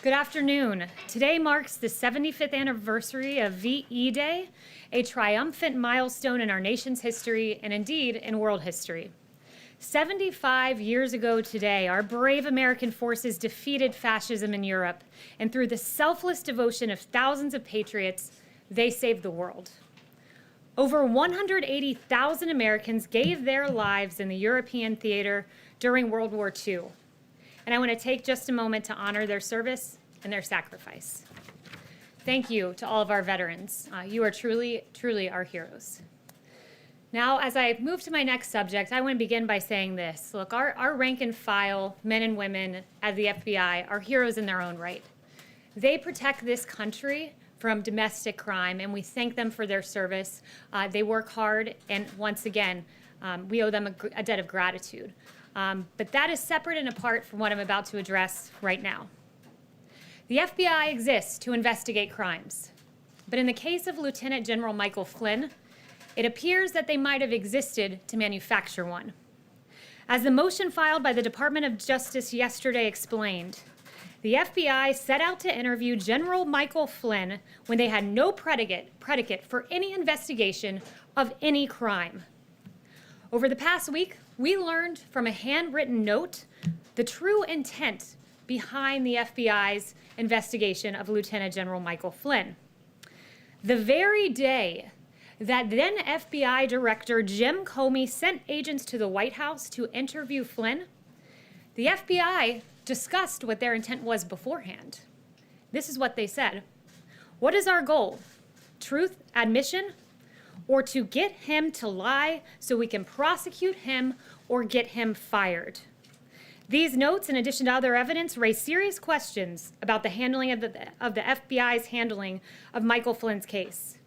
Good afternoon. Today marks the 75th anniversary of VE Day, a triumphant milestone in our nation's history and indeed in world history. 75 years ago today, our brave American forces defeated fascism in Europe, and through the selfless devotion of thousands of patriots, they saved the world. Over 180,000 Americans gave their lives in the European theater during World War II. And I want to take just a moment to honor their service and their sacrifice. Thank you to all of our veterans. You are truly, truly our heroes. Now, as I move to my next subject, I want to begin by saying this. Look, our rank and file men and women at the FBI are heroes in their own right. They protect this country from domestic crime, and we thank them for their service. They work hard, and once again, we owe them a debt of gratitude. But that is separate and apart from what I'm about to address right now. The FBI exists to investigate crimes. But in the case of Lieutenant General Michael Flynn, it appears that they might have existed to manufacture one. As the motion filed by the Department of Justice yesterday explained, the FBI set out to interview General Michael Flynn when they had no predicate for any investigation of any crime. Over the past week, we learned from a handwritten note the true intent behind the FBI's investigation of Lieutenant General Michael Flynn. The very day that then FBI Director Jim Comey sent agents to the White House to interview Flynn, the FBI discussed what their intent was beforehand. This is what they said. What is our goal? Truth, admission, or to get him to lie so we can prosecute him or get him fired? These notes, in addition to other evidence, raise serious questions about the handling of the FBI's handling of Michael Flynn's case.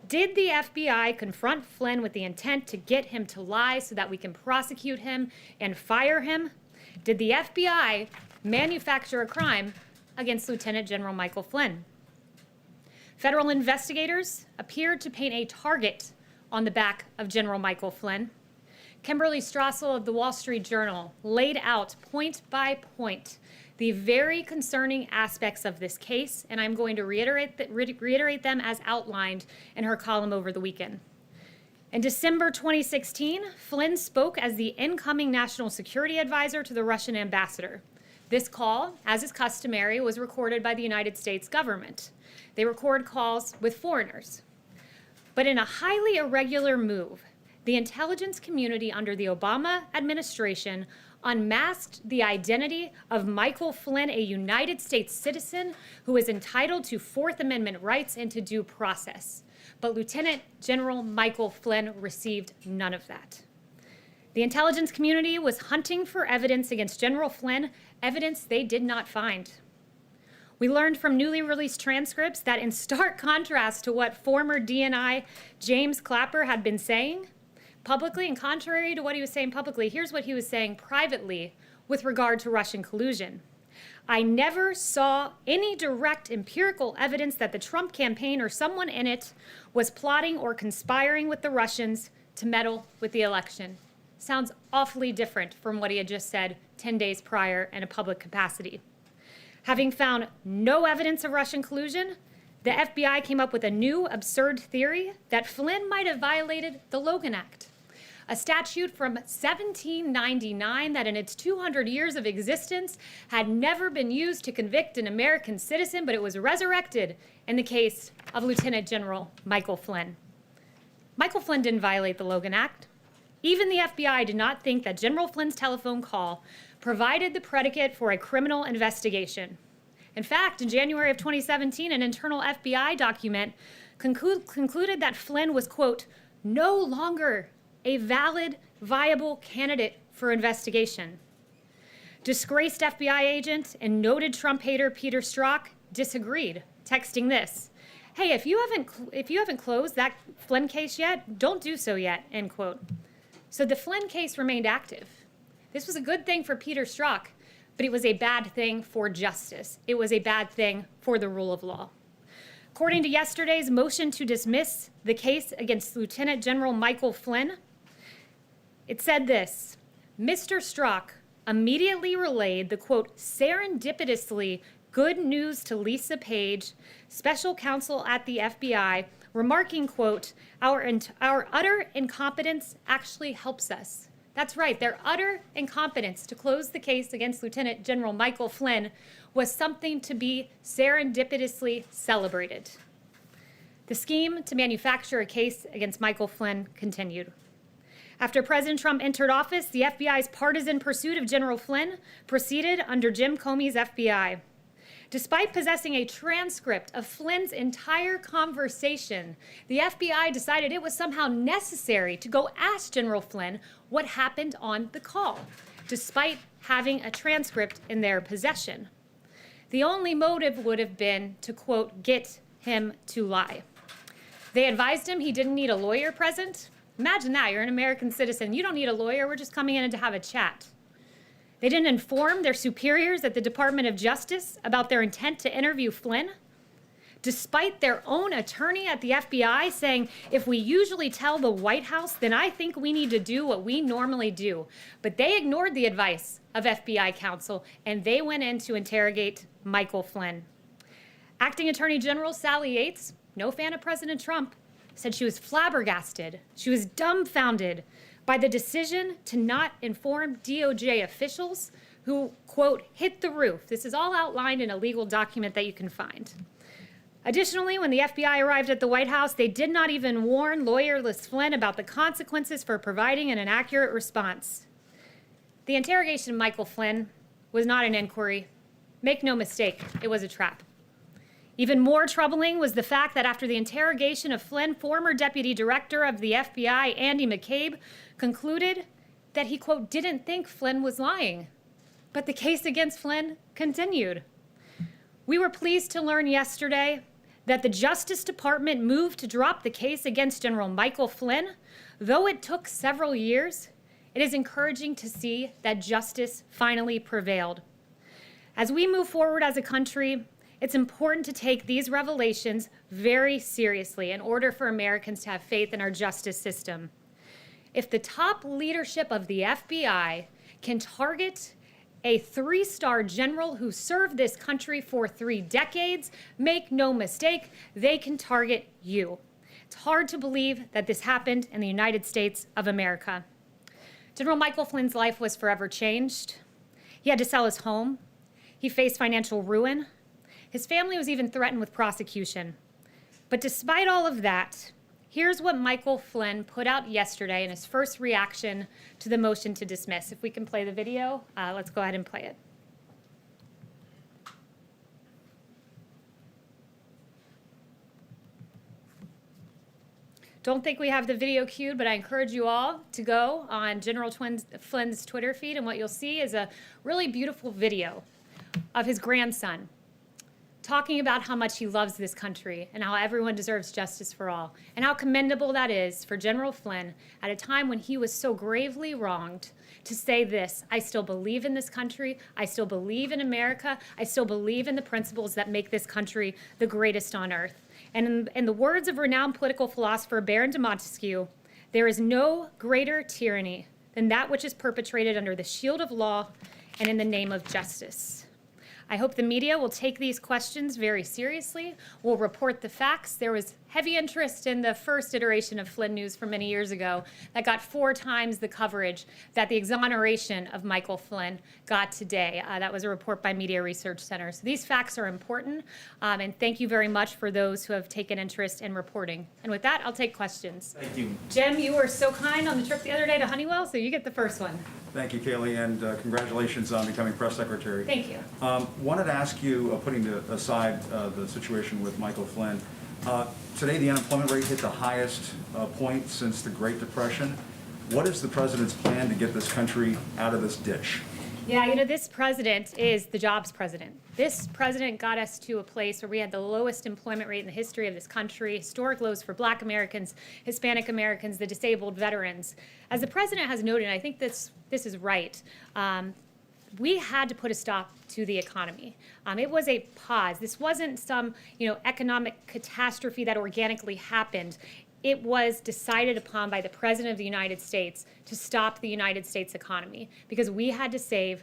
Did the FBI confront Flynn with the intent to get him to lie so that we can prosecute him and fire him? Did the FBI manufacture a crime against Lieutenant General Michael Flynn? Federal investigators appeared to paint a target on the back of General Michael Flynn. Kimberly Strassel of the Wall Street Journal laid out point by point the very concerning aspects of this case, and I'm going to reiterate them as outlined in her column over the weekend. In December 2016, Flynn spoke as the incoming national security advisor to the Russian ambassador. This call, as is customary, was recorded by the United States government. They record calls with foreigners. But in a highly irregular move, the intelligence community under the Obama administration unmasked the identity of Michael Flynn, a United States citizen who is entitled to Fourth Amendment rights and to due process. But Lieutenant General Michael Flynn received none of that. The intelligence community was hunting for evidence against General Flynn, evidence they did not find. We learned from newly released transcripts that in stark contrast to what former DNI James Clapper had been saying publicly, and contrary to what he was saying publicly, here's what he was saying privately with regard to Russian collusion. I never saw any direct empirical evidence that the Trump campaign or someone in it was plotting or conspiring with the Russians to meddle with the election. Sounds awfully different from what he had just said 10 days prior in a public capacity. Having found no evidence of Russian collusion, the FBI came up with a new absurd theory that Flynn might have violated the Logan Act, a statute from 1799 that in its 200 years of existence had never been used to convict an American citizen, but it was resurrected in the case of Lieutenant General Michael Flynn. Michael Flynn didn't violate the Logan Act. Even the FBI did not think that General Flynn's telephone call provided the predicate for a criminal investigation. In fact, in January of 2017, an internal FBI document concluded that Flynn was, quote, no longer a valid, viable candidate for investigation. Disgraced FBI agent and noted Trump hater Peter Strzok disagreed, texting this: hey, if you haven't closed that Flynn case yet, don't do so yet, end quote. So the Flynn case remained active. This was a good thing for Peter Strzok, but it was a bad thing for justice. It was a bad thing for the rule of law. According to yesterday's motion to dismiss the case against Lieutenant General Michael Flynn, it said this: Mr. Strzok immediately relayed the, quote, serendipitously good news to Lisa Page, special counsel at the FBI, remarking, quote, our utter incompetence actually helps us. That's right, their utter incompetence to close the case against Lieutenant General Michael Flynn was something to be serendipitously celebrated. The scheme to manufacture a case against Michael Flynn continued. After President Trump entered office, the FBI's partisan pursuit of General Flynn proceeded under Jim Comey's FBI. Despite possessing a transcript of Flynn's entire conversation, the FBI decided it was somehow necessary to go ask General Flynn what happened on the call, despite having a transcript in their possession. The only motive would have been to, quote, get him to lie. They advised him he didn't need a lawyer present. Imagine that, you're an American citizen. You don't need a lawyer, we're just coming in to have a chat. They didn't inform their superiors at the Department of Justice about their intent to interview Flynn, despite their own attorney at the FBI saying, if we usually tell the White House, then I think we need to do what we normally do. But they ignored the advice of FBI counsel, and they went in to interrogate Michael Flynn. Acting Attorney General Sally Yates, no fan of President Trump, said she was flabbergasted, she was dumbfounded by the decision to not inform DOJ officials who, quote, hit the roof. This is all outlined in a legal document that you can find. Additionally, when the FBI arrived at the White House, they did not even warn lawyerless Flynn about the consequences for providing an inaccurate response. The interrogation of Michael Flynn was not an inquiry. Make no mistake, it was a trap. Even more troubling was the fact that after the interrogation of Flynn, former Deputy Director of the FBI, Andy McCabe, concluded that he, quote, didn't think Flynn was lying. But the case against Flynn continued. We were pleased to learn yesterday that the Justice Department moved to drop the case against General Michael Flynn. Though it took several years, it is encouraging to see that justice finally prevailed. As we move forward as a country, it's important to take these revelations very seriously in order for Americans to have faith in our justice system. If the top leadership of the FBI can target a 3-star general who served this country for 3 decades, make no mistake, they can target you. It's hard to believe that this happened in the United States of America. General Michael Flynn's life was forever changed. He had to sell his home. He faced financial ruin. His family was even threatened with prosecution. But despite all of that, here's what Michael Flynn put out yesterday in his first reaction to the motion to dismiss. If we can play the video, let's go ahead and play it. Don't think we have the video queued, but I encourage you all to go on General Flynn's Twitter feed, and what you'll see is a really beautiful video of his grandson talking about how much he loves this country and how everyone deserves justice for all, and how commendable that is for General Flynn at a time when he was so gravely wronged to say this: I still believe in this country, I still believe in America, I still believe in the principles that make this country the greatest on earth. And in the words of renowned political philosopher Baron de Montesquieu, there is no greater tyranny than that which is perpetrated under the shield of law and in the name of justice. I hope the media will take these questions very seriously, will report the facts. There was heavy interest in the first iteration of Flynn News from many years ago that got 4 times the coverage that the exoneration of Michael Flynn got today. That was a report by Media Research Center. So these facts are important, and thank you very much for those who have taken interest in reporting. And with that, I'll take questions. Thank you. Jim, you were so kind on the trip the other day to Honeywell, so you get the first one. Thank you, Kayleigh, and congratulations on becoming press secretary. Thank you. Wanted to ask you, putting aside the situation with Michael Flynn, today the unemployment rate hit the highest point since the Great Depression. What is the president's plan to get this country out of this ditch? Yeah, you know, this president is the jobs president. This president got us to a place where we had the lowest employment rate in the history of this country, historic lows for Black Americans, Hispanic Americans, the disabled, veterans. As the president has noted, and I think this is right, we had to put a stop to the economy. It was a pause. This wasn't some, economic catastrophe that organically happened. It was decided upon by the President of the United States to stop the United States economy because we had to save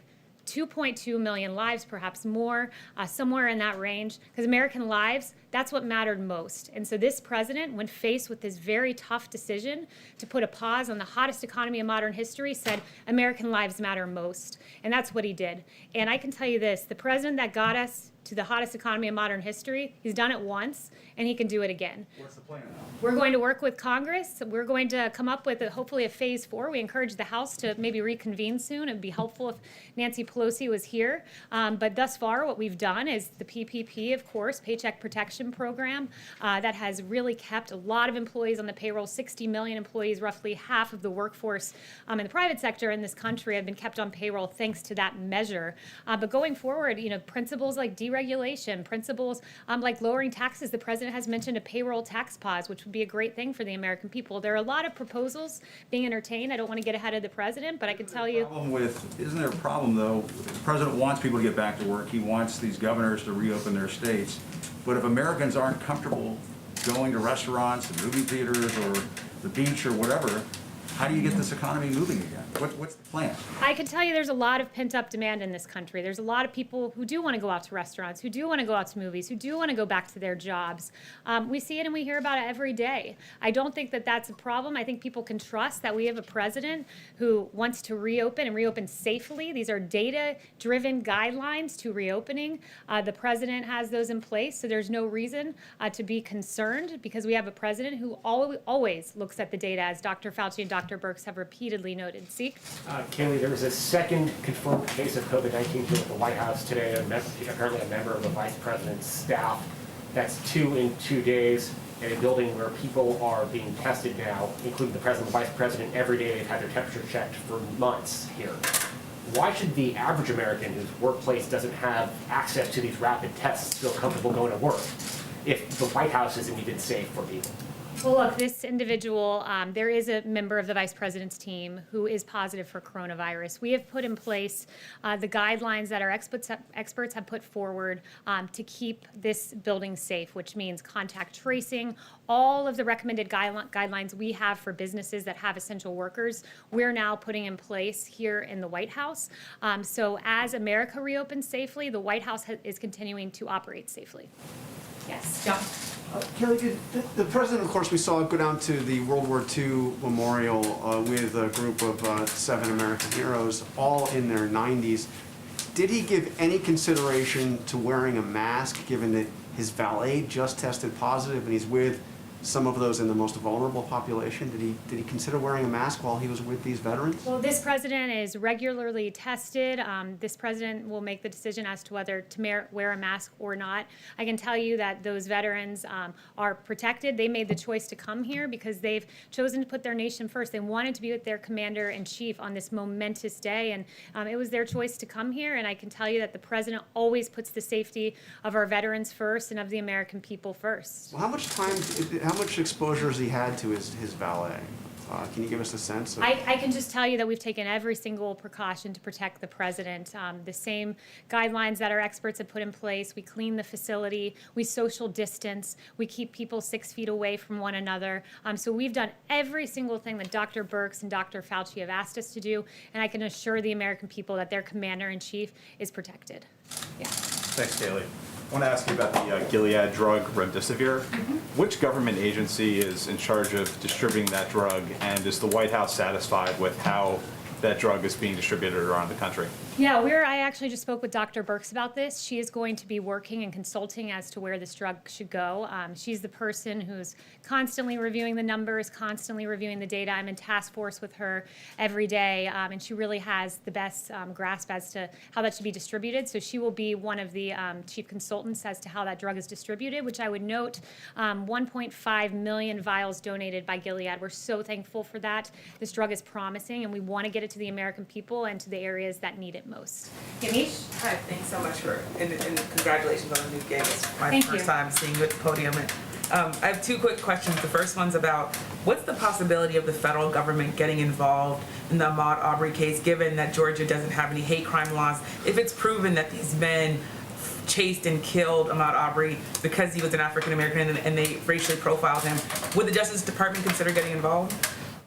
2.2 million lives, perhaps more, somewhere in that range, because American lives, that's what mattered most. And so this president, when faced with this very tough decision to put a pause on the hottest economy in modern history, said American lives matter most. And that's what he did. And I can tell you this, the president that got us to the hottest economy in modern history, he's done it once, and he can do it again. What's the plan now? We're going to work with Congress. We're going to come up with hopefully a phase 4. We encourage the House to maybe reconvene soon. It would be helpful if Nancy Pelosi was here. But thus far, what we've done is the PPP, of course, Paycheck Protection Program, that has really kept a lot of employees on the payroll. 60 million employees, roughly half of the workforce in the private sector in this country have been kept on payroll thanks to that measure. But going forward, principles like deregulation, principles like lowering taxes. The president has mentioned a payroll tax pause, which would be a great thing for the American people. There are a lot of proposals being entertained. I don't want to get ahead of the president, but I can tell you. Isn't there a problem, though? The president wants people to get back to work. He wants these governors to reopen their states. But if Americans aren't comfortable going to restaurants, and movie theaters, or the beach, or whatever, how do you get this economy moving again? What's the plan? I can tell you there's a lot of pent-up demand in this country. There's a lot of people who do want to go out to restaurants, who do want to go out to movies, who do want to go back to their jobs. We see it and we hear about it every day. I don't think that that's a problem. I think people can trust that we have a president who wants to reopen and reopen safely. These are data-driven guidelines to reopening. The president has those in place, so there's no reason to be concerned because we have a president who always looks at the data, as Dr. Fauci and Dr. Birx have repeatedly noted. Kayleigh, there was a second confirmed case of COVID-19 here at the White House today, apparently a member of the vice president's staff. That's 2 in 2 days in a building where people are being tested now, including the president and vice president. Every day they've had their temperature checked for months here. Why should the average American whose workplace doesn't have access to these rapid tests feel comfortable going to work if the White House isn't even safe for people? Well, look, this individual, there is a member of the vice president's team who is positive for coronavirus. We have put in place the guidelines that our experts have put forward to keep this building safe, which means contact tracing, all of the recommended guidelines we have for businesses that have essential workers, we're now putting in place here in the White House. So as America reopens safely, the White House is continuing to operate safely. Yes, John. Kayleigh, the president, of course, we saw go down to the World War II memorial with a group of 7 American heroes, all in their 90s. Did he give any consideration to wearing a mask, given that his valet just tested positive and he's with some of those in the most vulnerable population? Did he consider wearing a mask while he was with these veterans? Well, this president is regularly tested. This president will make the decision as to whether to wear a mask or not. I can tell you that those veterans are protected. They made the choice to come here because they've chosen to put their nation first. They wanted to be with their commander-in-chief on this momentous day, and it was their choice to come here. And I can tell you that the president always puts the safety of our veterans first and of the American people first. Well, how much exposure has he had to his valet? Can you give us a sense of? I can just tell you that we've taken every single precaution to protect the president. The same guidelines that our experts have put in place. We clean the facility. We social distance. We keep people 6 feet away from one another. So we've done every single thing that Dr. Birx and Dr. Fauci have asked us to do, and I can assure the American people that their commander-in-chief is protected. Yeah. Thanks, Kayleigh. I want to ask you about the Gilead drug, remdesivir. Which government agency is in charge of distributing that drug, and is the White House satisfied with how that drug is being distributed around the country? Yeah, I actually just spoke with Dr. Birx about this. She is going to be working and consulting as to where this drug should go. She's the person who's constantly reviewing the numbers, constantly reviewing the data. I'm in task force with her every day, and she really has the best grasp as to how that should be distributed. So she will be one of the chief consultants as to how that drug is distributed, which I would note 1.5 million vials donated by Gilead. We're so thankful for that. This drug is promising, and we want to get it to the American people and to the areas that need it most. Yamiche? Hi, thanks so much and congratulations on the new gig. It's my Thank first you. time seeing you at the podium. And, I have 2 quick questions. The first one's about what's the possibility of the federal government getting involved in the Ahmaud Arbery case, given that Georgia doesn't have any hate crime laws? If it's proven that these men chased and killed Ahmaud Arbery because he was an African American and they racially profiled him, would the Justice Department consider getting involved?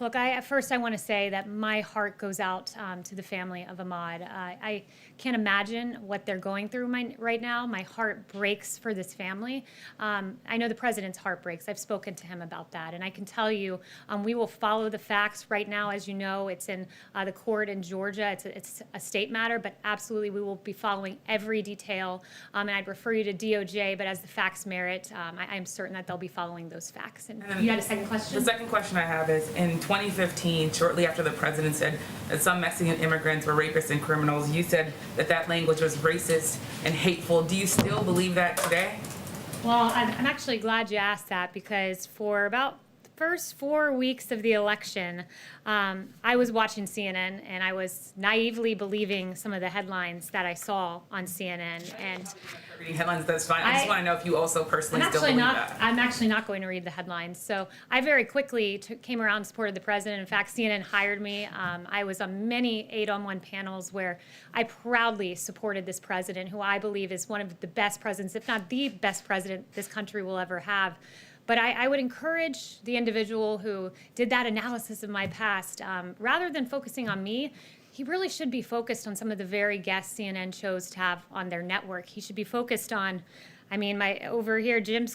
Look, first I want to say that my heart goes out to the family of Ahmaud. I can't imagine what they're going through right now. My heart breaks for this family. I know the president's heart breaks. I've spoken to him about that. And I can tell you, we will follow the facts. Right now, as you know, it's in the court in Georgia. It's a state matter, but absolutely we will be following every detail. And I'd refer you to DOJ, but as the facts merit, I'm certain that they'll be following those facts. And you had a second question? The second question I have is, in 2015, shortly after the president said that some Mexican immigrants were rapists and criminals, you said that that language was racist and hateful. Do you still believe that today? Well, I'm actually glad you asked that, because for about the first 4 weeks of the election, I was watching CNN and I was naively believing some of the headlines that I saw on CNN. And Reading headlines, that's fine. I just want to know if you also personally still believe that. I'm actually not going to read the headlines. So I very quickly came around and supported the president. In fact, CNN hired me. I was on many 8-on-1 panels where I proudly supported this president, who I believe is one of the best presidents, if not the best president this country will ever have. But I would encourage the individual who did that analysis of my past, rather than focusing on me, he really should be focused on some of the very guests CNN chose to have on their network. He should be focused on, over here, Jim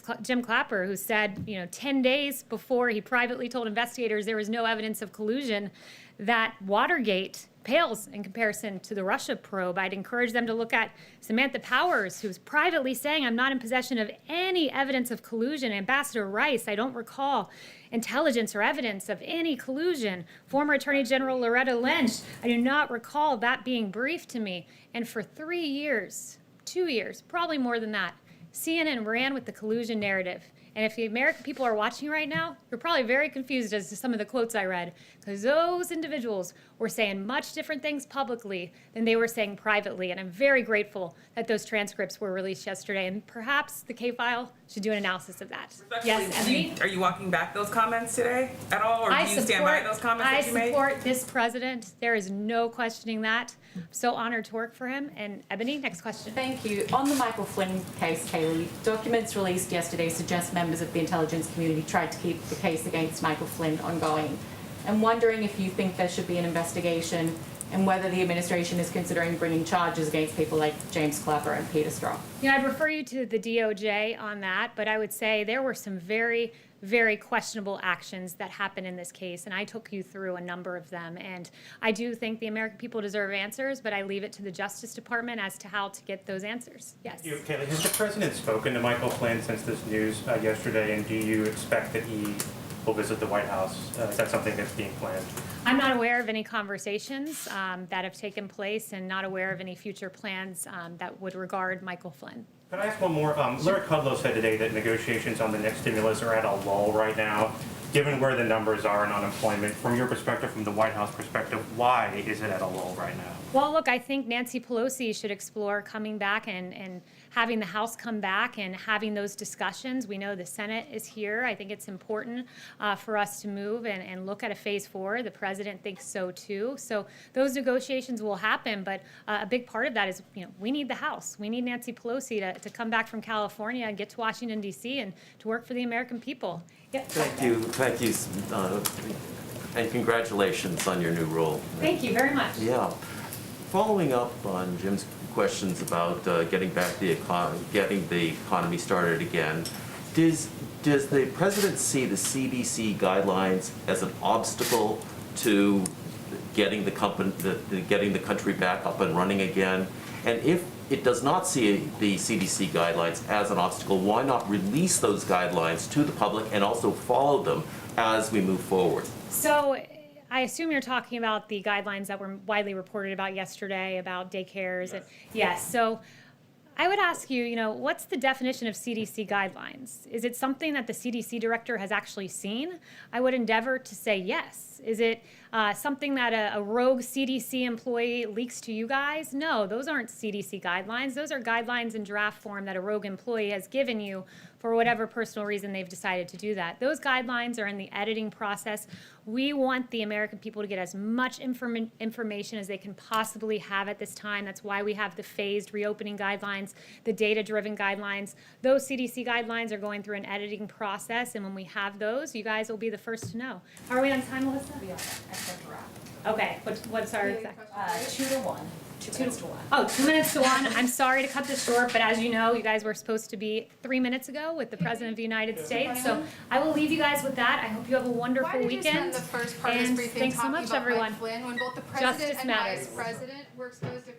Clapper, who said, 10 days before he privately told investigators there was no evidence of collusion, that Watergate pales in comparison to the Russia probe. I'd encourage them to look at Samantha Powers, who's privately saying, I'm not in possession of any evidence of collusion. Ambassador Rice, I don't recall intelligence or evidence of any collusion. Former Attorney General Loretta Lynch, I do not recall that being briefed to me. And for 3 years, 2 years, probably more than that, CNN ran with the collusion narrative. And if the American people are watching right now, you're probably very confused as to some of the quotes I read, because those individuals were saying much different things publicly than they were saying privately. And I'm very grateful that those transcripts were released yesterday. And perhaps the K-File should do an analysis of that. Yes, Emily? Are you walking back those comments today at all, or do you stand by those comments that you made? I support this president. There is no questioning that. I'm so honored to work for him. And Ebony, next question. Thank you. On the Michael Flynn case, Kayleigh, documents released yesterday suggest members of the intelligence community tried to keep the case against Michael Flynn ongoing. I'm wondering if you think there should be an investigation and whether the administration is considering bringing charges against people like James Clapper and Peter Strzok. I'd refer you to the DOJ on that, but I would say there were some very, very questionable actions that happened in this case, and I took you through a number of them. And I do think the American people deserve answers, but I leave it to the Justice Department as to how to get those answers. Yes. Kayleigh, has the president spoken to Michael Flynn since this news yesterday, and do you expect that he will visit the White House? Is that something that's being planned? I'm not aware of any conversations that have taken place, and not aware of any future plans that would regard Michael Flynn. Can I ask one more? Larry Kudlow said today that negotiations on the next stimulus are at a lull right now. Given where the numbers are in unemployment, from your perspective, from the White House perspective, why is it at a lull right now? Well, look, I think Nancy Pelosi should explore coming back and having the House come back and having those discussions. We know the Senate is here. I think it's important for us to move and look at a phase 4. The president thinks so too. So those negotiations will happen, but a big part of that is, we need the House. We need Nancy Pelosi to come back from California and get to Washington, D.C. and to work for the American people. Yep. Thank you, and congratulations on your new role. Thank you very much. Yeah. Following up on Jim's questions about getting the economy started again, does the president see the CDC guidelines as an obstacle to getting the country back up and running again? And if it does not see the CDC guidelines as an obstacle, why not release those guidelines to the public and also follow them as we move forward? So I assume you're talking about the guidelines that were widely reported about yesterday about daycares. Yes. Yes. So I would ask you, what's the definition of CDC guidelines? Is it something that the CDC director has actually seen? I would endeavor to say yes. Is it something that a rogue CDC employee leaks to you guys? No, those aren't CDC guidelines. Those are guidelines in draft form that a rogue employee has given you for whatever personal reason they've decided to do that. Those guidelines are in the editing process. We want the American people to get as much information as they can possibly have at this time. That's why we have the phased reopening guidelines. guidelines, the data-driven guidelines. Those CDC guidelines are going through an editing process, and when we have those, you guys will be the first to know. Are we on time, Melissa? We are, except for Okay, what's our exact? 2 to 1. 2 minutes to 1. Oh, 2 minutes to 1. I'm sorry to cut this short, but as you know, you guys were supposed to be 3 minutes ago with the President of the United States. So I will leave you guys with that. I hope you have a wonderful Why did you weekend. spend the first part of this And briefing thanks so talking much, about everyone. Mike Flynn when both the Justice president and matters. vice president were exposed to